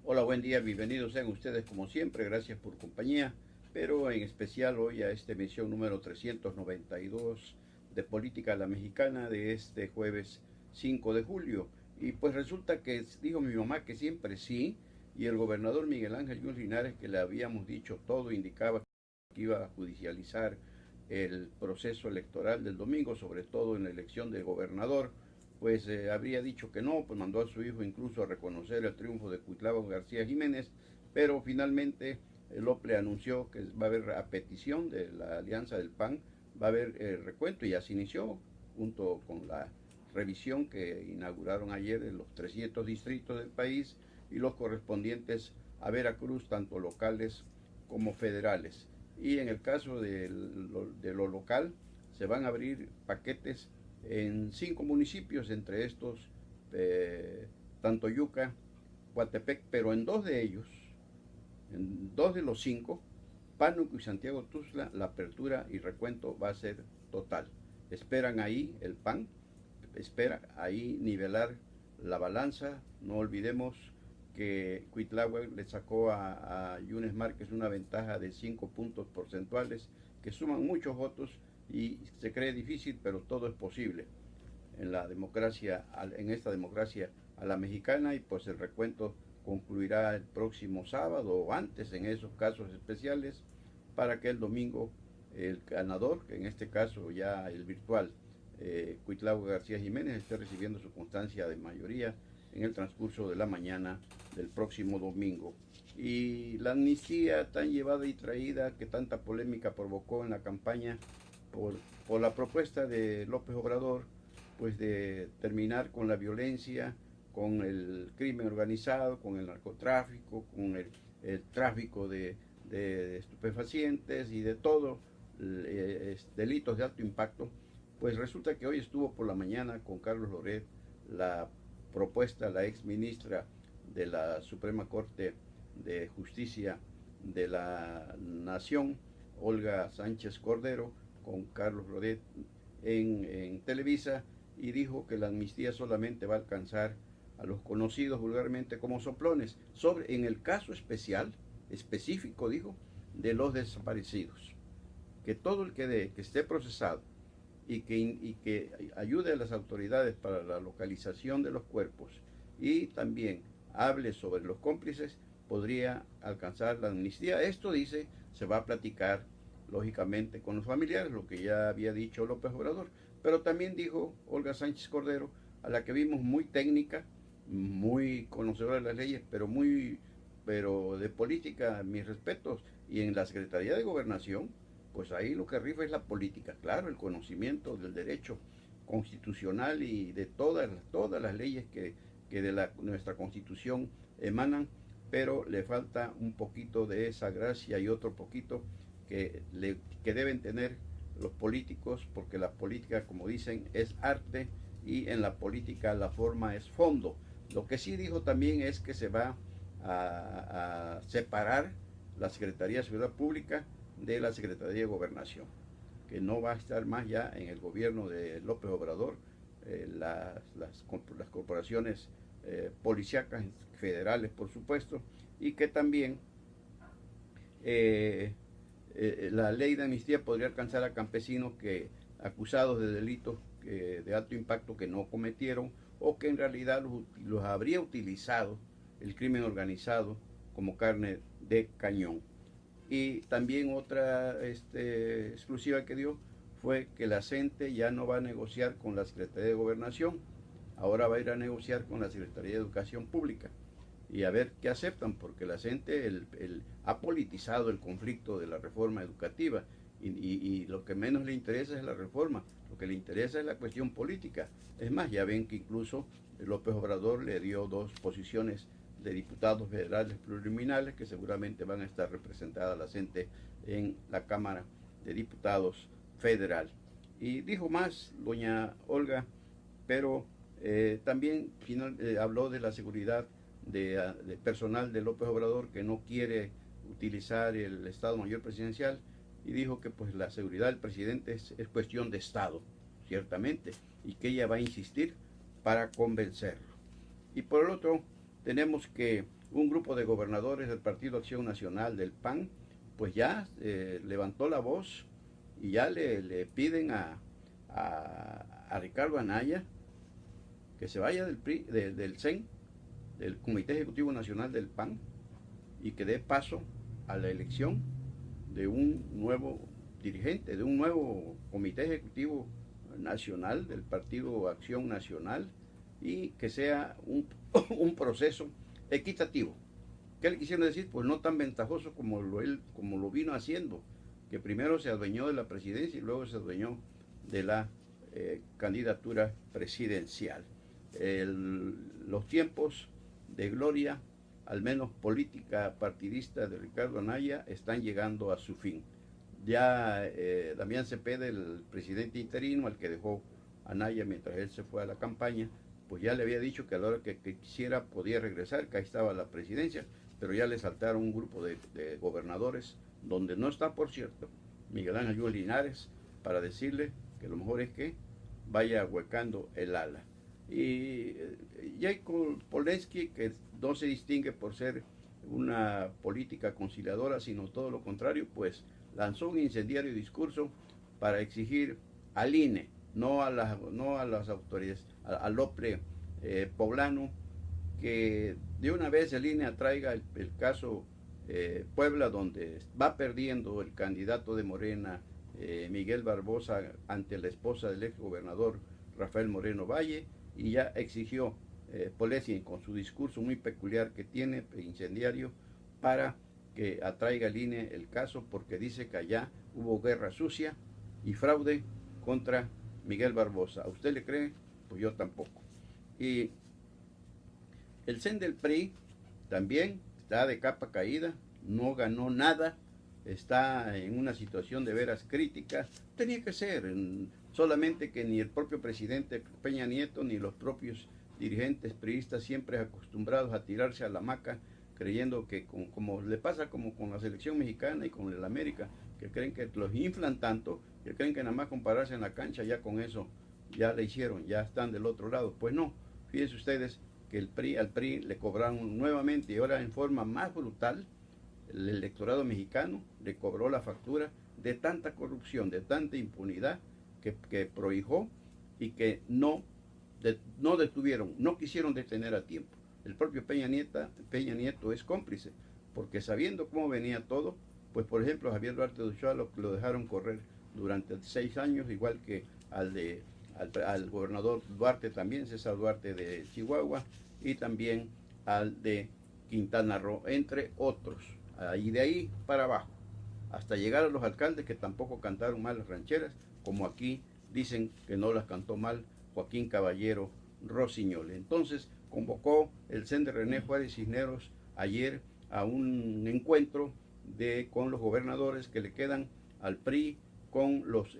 Hola, buen día, bienvenidos sean ustedes como siempre, gracias por compañía, pero en especial hoy a esta emisión número 392 de Política a la Mexicana de este jueves 5 de julio. Y pues resulta que dijo mi mamá que siempre sí, y el gobernador Miguel Ángel Yunes Linares, que le habíamos dicho todo, indicaba que iba a judicializar el proceso electoral del domingo, sobre todo en la elección del gobernador, pues habría dicho que no, pues mandó a su hijo incluso a reconocer el triunfo de Cuitlava García Jiménez, pero finalmente el OPLE anunció que va a haber, a petición de la Alianza del PAN, va a haber recuento, y ya se inició junto con la revisión que inauguraron ayer de los 300 distritos del país y los correspondientes a Veracruz, tanto locales como federales. Y en el caso de lo local, se van a abrir paquetes en 5 municipios, entre estos Tantoyuca, Coatepec, pero en 2 de ellos, en 2 de los 5, Pánuco y Santiago Tuxtla, la apertura y recuento va a ser total. Esperan ahí el PAN, espera ahí nivelar la balanza. No olvidemos que Cuitláhuac le sacó a Yunes Márquez una ventaja de 5 puntos porcentuales que suman muchos votos, y se cree difícil, pero todo es posible en la democracia, en esta democracia a la mexicana. Y pues el recuento concluirá el próximo sábado o antes en esos casos especiales, para que el domingo el ganador, que en este caso ya el virtual, Cuitlavo García Jiménez, esté recibiendo su constancia de mayoría en el transcurso de la mañana del próximo domingo. Y la amnistía tan llevada y traída que tanta polémica provocó en la campaña por, por la propuesta de López Obrador, pues de terminar con la violencia, con el crimen organizado, con el narcotráfico, con el tráfico de estupefacientes y de todo, delitos de alto impacto. Pues resulta que hoy estuvo por la mañana con Carlos Loret la propuesta, la ex ministra de la Suprema Corte de Justicia de la Nación, Olga Sánchez Cordero, con Carlos Loret en Televisa, y dijo que la amnistía solamente va a alcanzar a los conocidos vulgarmente como soplones, en el caso específico, dijo, de los desaparecidos. Que todo el que esté procesado y que ayude a las autoridades para la localización de los cuerpos, y también hable sobre los cómplices, podría alcanzar la amnistía. Esto, dice, se va a platicar lógicamente con los familiares, lo que ya había dicho López Obrador. Pero también dijo Olga Sánchez Cordero, a la que vimos muy técnica, muy conocedora de las leyes, pero de política, mis respetos, y en la Secretaría de Gobernación, pues ahí lo que rifa es la política, claro, el conocimiento del derecho constitucional y de todas las leyes que de nuestra Constitución emanan, pero le falta un poquito de esa gracia y otro poquito que deben tener los políticos, porque la política, como dicen, es arte, y en la política la forma es fondo. Lo que sí dijo también es que se va a separar la Secretaría de Seguridad Pública de la Secretaría de Gobernación, que no va a estar más ya en el gobierno de López Obrador las corporaciones policíacas federales, por supuesto, y que también la ley de amnistía podría alcanzar a campesinos que acusados de delitos de alto impacto que no cometieron, o que en realidad los habría utilizado el crimen organizado como carne de cañón. Y también otra exclusiva que dio fue que la CENTE ya no va a negociar con la Secretaría de Gobernación, ahora va a ir a negociar con la Secretaría de Educación Pública, y a ver qué aceptan, porque la gente ha politizado el conflicto de la reforma educativa, y lo que menos le interesa es la reforma, lo que le interesa es la cuestión política. Es más, ya ven que incluso López Obrador le dio 2 posiciones de diputados federales plurinominales, que seguramente van a estar representadas la gente en la Cámara de Diputados Federal. Y dijo más doña Olga, pero también habló de la seguridad de personal de López Obrador, que no quiere utilizar el Estado Mayor Presidencial, y dijo que pues la seguridad del presidente es cuestión de Estado, ciertamente, y que ella va a insistir para convencerlo. Y por el otro, tenemos que un grupo de gobernadores del Partido Acción Nacional del PAN, pues ya levantó la voz y ya le piden a Ricardo Anaya que se vaya del CEN, del Comité Ejecutivo Nacional del PAN, y que dé paso a la elección de un nuevo dirigente, de un nuevo Comité Ejecutivo Nacional del Partido Acción Nacional, y que sea un proceso equitativo. ¿Qué le quisieron decir? Pues no tan ventajoso como lo vino haciendo, que primero se adueñó de la presidencia y luego se adueñó de la candidatura presidencial. Los tiempos de gloria, al menos política partidista, de Ricardo Anaya están llegando a su fin. Ya Damián Cepeda, el presidente interino, al que dejó Anaya mientras él se fue a la campaña, pues ya le había dicho que a la hora que quisiera podía regresar, que ahí estaba la presidencia, pero ya le saltaron un grupo de gobernadores, donde no está, por cierto, Miguel Ángel Yunes Linares, para decirle que lo mejor es que vaya huecando el ala. Y Jacob Polensky, que no se distingue por ser una política conciliadora, sino todo lo contrario, pues lanzó un incendiario discurso para exigir al INE, no a las autoridades, al OPRE poblano, que de una vez el INE traiga el caso Puebla, donde va perdiendo el candidato de Morena, Miguel Barbosa, ante la esposa del ex gobernador Rafael Moreno Valle, y ya exigió Polensky, con su discurso muy peculiar que tiene, incendiario, para que atraiga al INE el caso, porque dice que allá hubo guerra sucia y fraude contra Miguel Barbosa. ¿A usted le cree? Pues yo tampoco. Y el CEN del PRI también está de capa caída, no ganó nada, está en una situación de veras crítica. Tenía que ser, solamente que ni el propio presidente Peña Nieto ni los propios dirigentes priistas, siempre acostumbrados a tirarse a la hamaca, creyendo que como le pasa como con la selección mexicana y con el América, que creen que los inflan tanto, que creen que nada más compararse en la cancha, ya con eso ya le hicieron, ya están del otro lado. Pues no, fíjense ustedes que al PRI le cobraron nuevamente, y ahora en forma más brutal, el electorado mexicano le cobró la factura de tanta corrupción, de tanta impunidad que prohijó, y que no detuvieron, no quisieron detener a tiempo. El propio Peña Nieto es cómplice, porque sabiendo cómo venía todo, pues por ejemplo Javier Duarte de Ochoa lo dejaron correr durante 6 años, igual que al gobernador Duarte también, César Duarte de Chihuahua, y también al de Quintana Roo, entre otros. Y de ahí para abajo, hasta llegar a los alcaldes, que tampoco cantaron mal las rancheras, como aquí dicen que no las cantó mal Joaquín Caballero Rosiñol. Entonces convocó el CEN de René Juárez Cisneros ayer a un encuentro con los gobernadores que le quedan al PRI, con los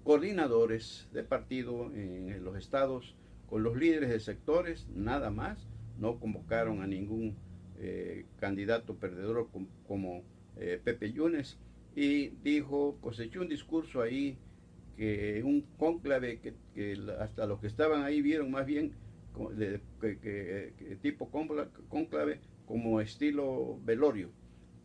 coordinadores de partido en los estados, con los líderes de sectores, nada más. No convocaron a ningún candidato perdedor como Pepe Yunes, y cosechó un discurso ahí, que un cónclave que hasta los que estaban ahí vieron más bien tipo cónclave, como estilo velorio,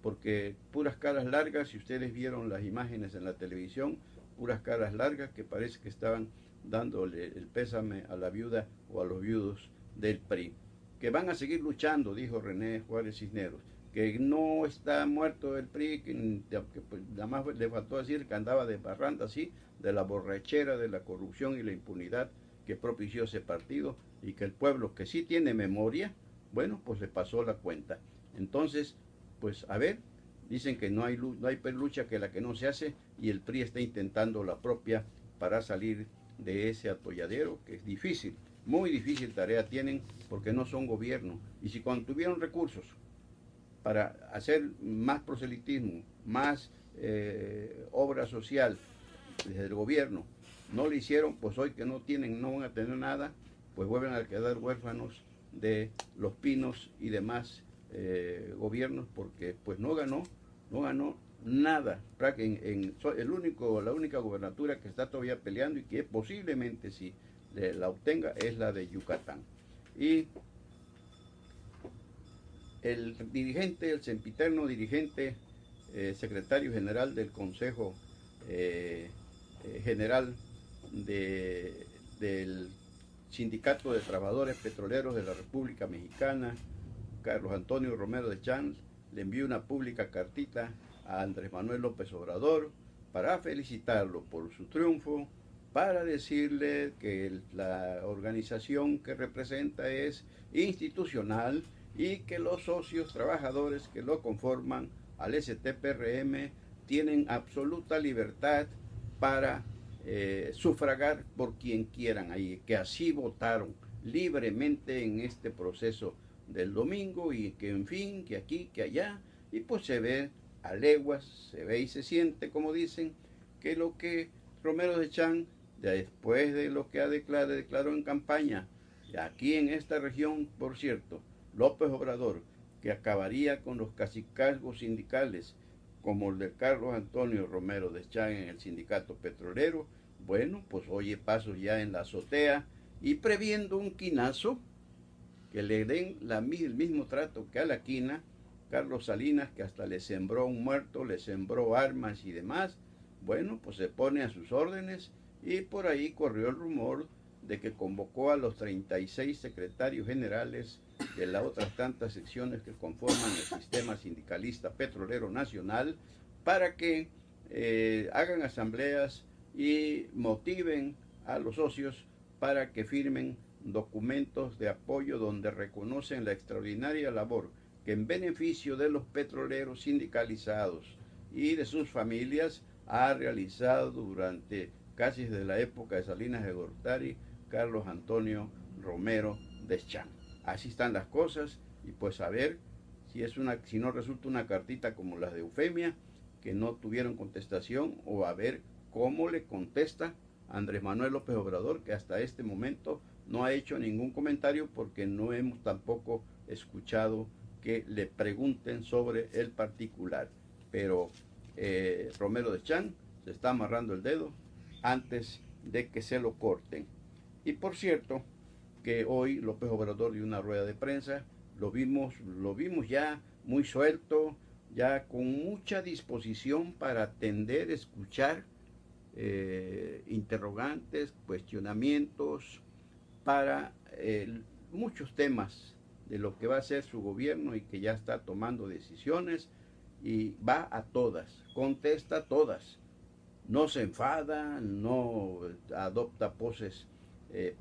porque puras caras largas, si ustedes vieron las imágenes en la televisión, puras caras largas que parece que estaban dándole el pésame a la viuda o a los viudos del PRI. Que van a seguir luchando, dijo René Juárez Cisneros, que no está muerto el PRI, que pues, nada más le faltó decir que andaba de parranda así, de la borrachera, de la corrupción y la impunidad que propició ese partido, y que el pueblo, que sí tiene memoria, bueno, pues le pasó la cuenta. Entonces, pues a ver, dicen que no hay lucha que la que no se hace, y el PRI está intentando la propia para salir de ese atolladero, que es difícil, muy difícil tarea tienen, porque no son gobierno. Y si cuando tuvieron recursos para hacer más proselitismo, más obra social desde el gobierno, no lo hicieron, pues hoy que no van a tener nada, pues vuelven a quedar huérfanos de Los Pinos y demás gobiernos, porque pues no ganó nada. La única gobernatura que está todavía peleando, y que posiblemente si la obtenga, es la de Yucatán. Y el dirigente, el sempiterno dirigente, secretario general del Consejo General del Sindicato de Trabajadores Petroleros de la República Mexicana, Carlos Antonio Romero Deschamps, le envió una pública cartita a Andrés Manuel López Obrador para felicitarlo por su triunfo, para decirle que la organización que representa es institucional y que los socios trabajadores que lo conforman al STPRM tienen absoluta libertad para sufragar por quien quieran ahí, que así votaron libremente en este proceso del domingo y que en fin, que aquí, que allá, y pues se ve a leguas, se ve y se siente, como dicen, que lo que Romero Deschamps, después de lo que declaró en campaña, aquí en esta región, por cierto, López Obrador, que acabaría con los cacicazgos sindicales, como el de Carlos Antonio Romero Deschamps en el sindicato petrolero, bueno, pues oye pasos ya en la azotea y previendo un quinazo, que le den el mismo trato que a la quina, Carlos Salinas, que hasta le sembró un muerto, le sembró armas y demás, bueno, pues se pone a sus órdenes y por ahí corrió el rumor de que convocó a los 36 secretarios generales de las otras tantas secciones que conforman el sistema sindicalista petrolero nacional para que hagan asambleas y motiven a los socios para que firmen documentos de apoyo donde reconocen la extraordinaria labor que en beneficio de los petroleros sindicalizados y de sus familias ha realizado durante casi desde la época de Salinas de Gortari Carlos Antonio Romero Deschamps. Así están las cosas y pues a ver si no resulta una cartita como las de Eufemia, que no tuvieron contestación, o a ver cómo le contesta Andrés Manuel López Obrador, que hasta este momento no ha hecho ningún comentario porque no hemos tampoco escuchado que le pregunten sobre el particular. Pero Romero Deschamps se está amarrando el dedo antes de que se lo corten. Y por cierto, que hoy López Obrador dio una rueda de prensa, lo vimos ya muy suelto, ya con mucha disposición para atender, escuchar interrogantes, cuestionamientos para muchos temas de lo que va a ser su gobierno y que ya está tomando decisiones y va a todas, contesta a todas, no se enfada, no adopta poses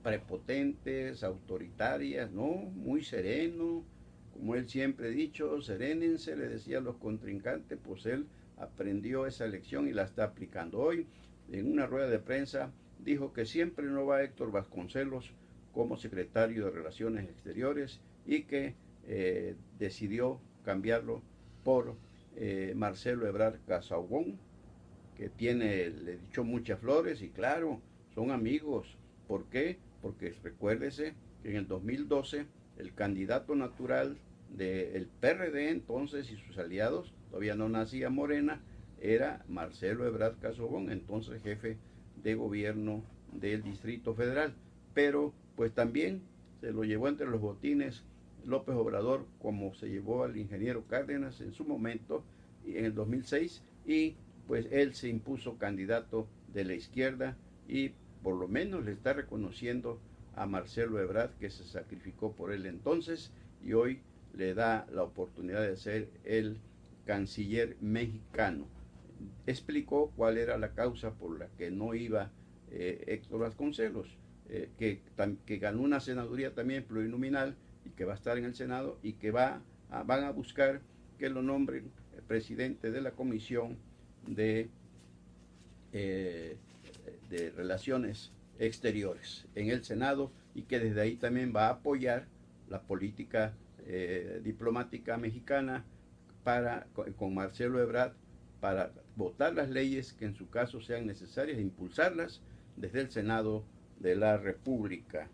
prepotentes, autoritarias, no, muy sereno, como él siempre ha dicho, serénense, le decía a los contrincantes, pues él aprendió esa lección y la está aplicando hoy. En una rueda de prensa dijo que siempre no va Héctor Vasconcelos como secretario de Relaciones Exteriores y que decidió cambiarlo por Marcelo Ebrard Casaubon, que le echó muchas flores y claro, son amigos. ¿Por qué? Porque recuérdese que en el 2012 el candidato natural del PRD entonces y sus aliados, todavía no nacía Morena, era Marcelo Ebrard Casaubon, entonces jefe de gobierno del Distrito Federal. Pero pues también se lo llevó entre los botines López Obrador, como se llevó al ingeniero Cárdenas en su momento, en el 2006, y pues él se impuso candidato de la izquierda y por lo menos le está reconociendo a Marcelo Ebrard que se sacrificó por él entonces y hoy le da la oportunidad de ser el canciller mexicano. Explicó cuál era la causa por la que no iba Héctor Vasconcelos, que ganó una senaduría también plurinominal y que va a estar en el Senado y que van a buscar que lo nombren presidente de la Comisión de Relaciones Exteriores en el Senado y que desde ahí también va a apoyar la política diplomática mexicana con Marcelo Ebrard para votar las leyes que en su caso sean necesarias e impulsarlas desde el Senado de la República.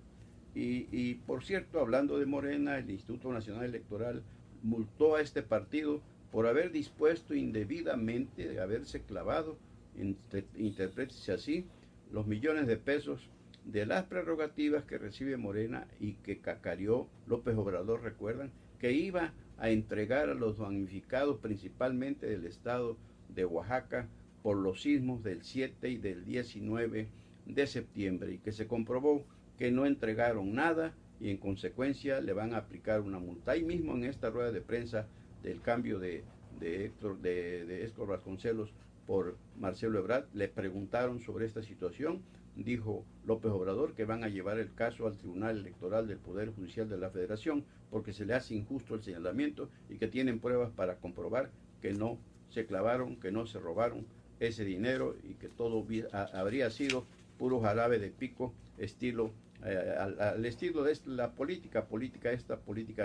Y por cierto, hablando de Morena, el Instituto Nacional Electoral multó a este partido por haber dispuesto indebidamente, de haberse clavado, interprétese así, los millones de pesos de las prerrogativas que recibe Morena y que cacareó López Obrador, recuerdan, que iba a entregar a los damnificados principalmente del estado de Oaxaca por los sismos del 7 y del 19 de septiembre, y que se comprobó que no entregaron nada y en consecuencia le van a aplicar una multa. Ahí mismo en esta rueda de prensa del cambio de Héctor Vasconcelos por Marcelo Ebrard, le preguntaron sobre esta situación. Dijo López Obrador que van a llevar el caso al Tribunal Electoral del Poder Judicial de la Federación porque se le hace injusto el señalamiento y que tienen pruebas para comprobar que no se clavaron, que no se robaron ese dinero y que todo habría sido puro jarabe de pico, estilo al estilo de la política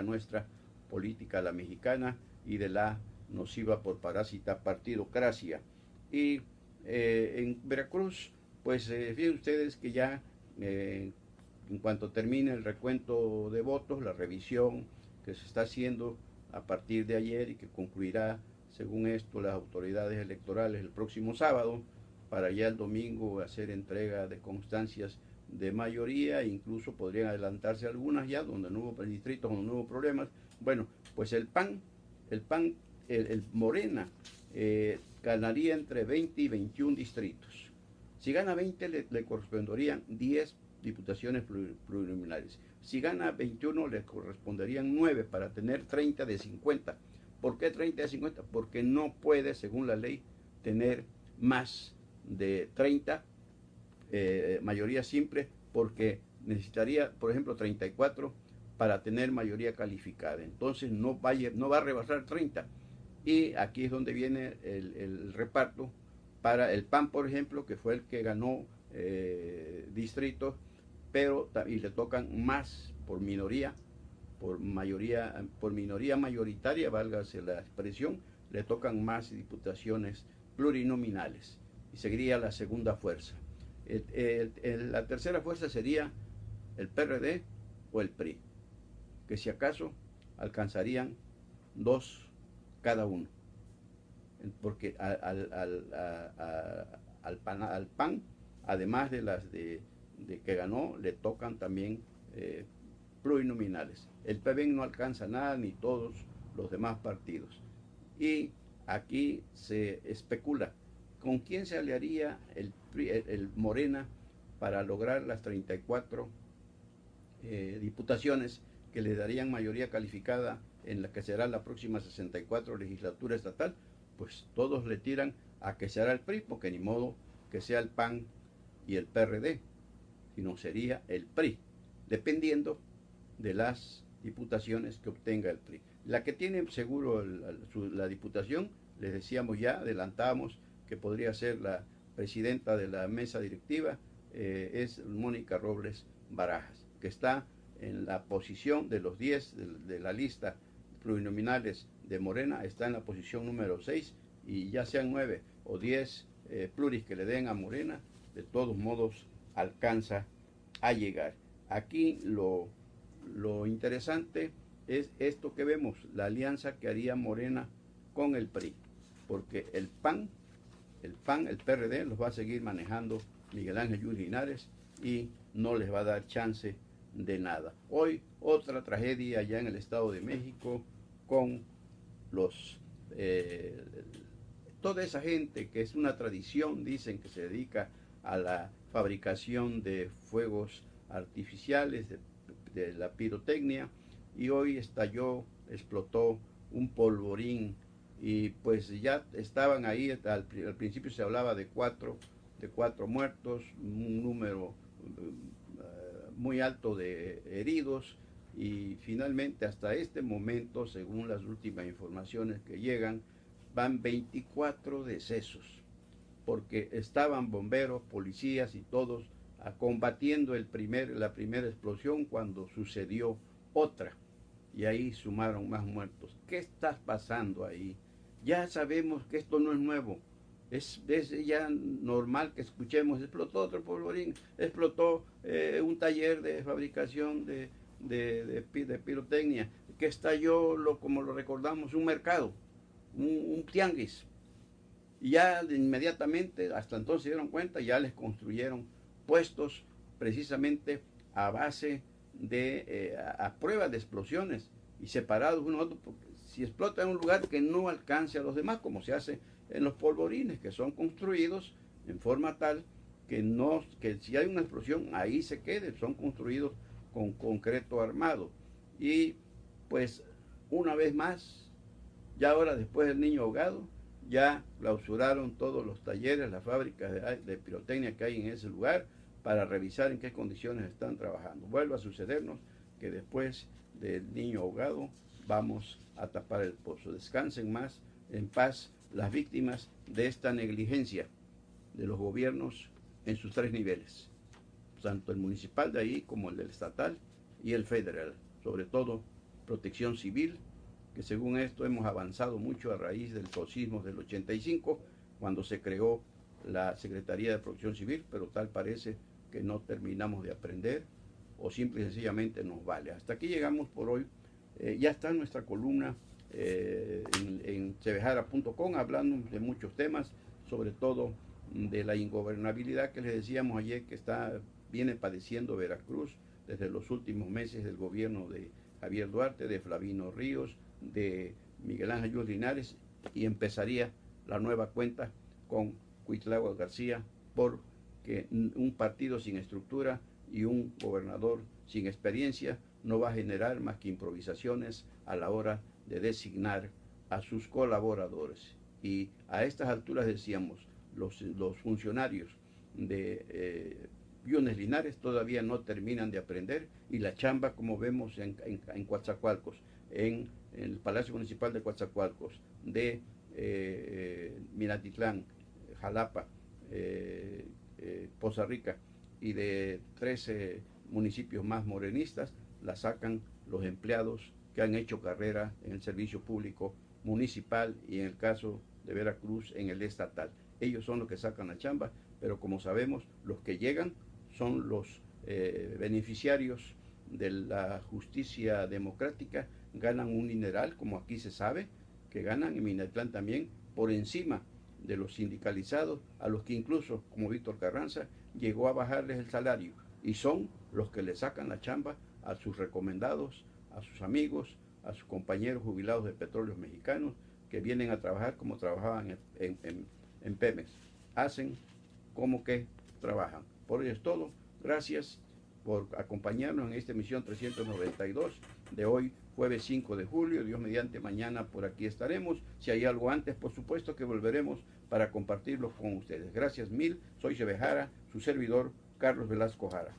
nuestra, política la mexicana y de la nociva por parásita partidocracia. Y en Veracruz, pues fíjense ustedes que ya en cuanto termine el recuento de votos, la revisión que se está haciendo a partir de ayer y que concluirá, según esto, las autoridades electorales el próximo sábado, para ya el domingo hacer entrega de constancias de mayoría, incluso podrían adelantarse algunas ya, donde no hubo distritos, donde no hubo problemas. Bueno, pues el Morena ganaría entre 20 y 21 distritos. Si gana 20 le corresponderían 10 diputaciones plurinominales. Si gana 21 le corresponderían 9 para tener 30 de 50. ¿Por qué 30 de 50? Porque no puede, según la ley, tener más de 30 mayoría simple, porque necesitaría, por ejemplo, 34 para tener mayoría calificada. Entonces no va a rebasar 30. Y aquí es donde viene el reparto para el PAN, por ejemplo, que fue el que ganó distritos, pero y le tocan más por minoría, por minoría mayoritaria, válgase la expresión, le tocan más diputaciones plurinominales y seguiría la segunda fuerza. La tercera fuerza sería el PRD o el PRI, que si acaso alcanzarían 2 cada uno, porque al PAN, además de las de que ganó, le tocan también plurinominales. El PBN no alcanza nada, ni todos los demás partidos. Y aquí se especula con quién se aliaría el Morena para lograr las 34 diputaciones que le darían mayoría calificada en la que será la próxima 64 legislatura estatal. Pues todos le tiran a que será el PRI, porque ni modo que sea el PAN y el PRD, sino sería el PRI, dependiendo de las diputaciones que obtenga el PRI. La que tiene seguro la diputación, les decíamos ya, adelantábamos que podría ser la presidenta de la mesa directiva, es Mónica Robles Barajas, que está en la posición de los 10 de la lista plurinominales de Morena, está en la posición número 6, y ya sean 9 o 10 pluris que le den a Morena, de todos modos alcanza a llegar. Aquí lo interesante es esto que vemos, la alianza que haría Morena con el PRI, porque el PAN, el PRD los va a seguir manejando Miguel Ángel Yunes Linares y no les va a dar chance de nada. Hoy otra tragedia allá en el Estado de México con toda esa gente que es una tradición, dicen, que se dedica a la fabricación de fuegos artificiales, de la pirotecnia, y hoy explotó un polvorín, y pues ya estaban ahí, al principio se hablaba de cuatro muertos, un número muy alto de heridos, y finalmente hasta este momento, según las últimas informaciones que llegan, van 24 decesos, porque estaban bomberos, policías y todos combatiendo la primera explosión cuando sucedió otra, y ahí sumaron más muertos. ¿Qué está pasando ahí? Ya sabemos que esto no es nuevo, es ya normal que escuchemos, explotó otro polvorín, explotó un taller de fabricación de pirotecnia, que estalló, como lo recordamos, un mercado, un tianguis. Y ya inmediatamente, hasta entonces se dieron cuenta, ya les construyeron puestos precisamente a base de a prueba de explosiones, y separados uno de otro, porque si explota en un lugar que no alcance a los demás, como se hace en los polvorines, que son construidos en forma tal que si hay una explosión ahí se quede, son construidos con concreto armado. Y pues una vez más, ya ahora después del niño ahogado, ya clausuraron todos los talleres, las fábricas de pirotecnia que hay en ese lugar para revisar en qué condiciones están trabajando. Vuelve a sucedernos que después del niño ahogado vamos a tapar el pozo. Descansen más en paz las víctimas de esta negligencia de los gobiernos en sus tres niveles, tanto el municipal de ahí como el del estatal y el federal, sobre todo protección civil, que según esto hemos avanzado mucho a raíz del sismo del 85, cuando se creó la Secretaría de Protección Civil, pero tal parece que no terminamos de aprender o simple y sencillamente nos vale. Hasta aquí llegamos por hoy. Ya está nuestra columna en cebejara.com hablando de muchos temas, sobre todo de la ingobernabilidad que les decíamos ayer que viene padeciendo Veracruz desde los últimos meses del gobierno de Javier Duarte, de Flavino Ríos, de Miguel Ángel Yunes Linares, y empezaría la nueva cuenta con Cuitlahua García, porque un partido sin estructura y un gobernador sin experiencia no va a generar más que improvisaciones a la hora de designar a sus colaboradores. Y a estas alturas decíamos, los funcionarios de Yunes Linares todavía no terminan de aprender, y la chamba, como vemos en Coatzacoalcos, en el Palacio Municipal de Coatzacoalcos, de Minatitlán, Jalapa, Poza Rica y de 13 municipios más morenistas, la sacan los empleados que han hecho carrera en el servicio público municipal y en el caso de Veracruz en el estatal. Ellos son los que sacan la chamba, pero como sabemos, los que llegan son los beneficiarios de la justicia democrática, ganan un dineral, como aquí se sabe, que ganan en Minatitlán también, por encima de los sindicalizados, a los que incluso, como Víctor Carranza, llegó a bajarles el salario, y son los que le sacan la chamba a sus recomendados, a sus amigos, a sus compañeros jubilados de Petróleos Mexicanos, que vienen a trabajar como trabajaban en Pemex. Hacen como que trabajan. Por hoy es todo. Gracias por acompañarnos en esta emisión 392 de hoy, jueves 5 de julio. Dios mediante, mañana por aquí estaremos. Si hay algo antes, por supuesto que volveremos para compartirlo con ustedes. Gracias mil. Soy Cebejara, su servidor, Carlos Velasco Jara.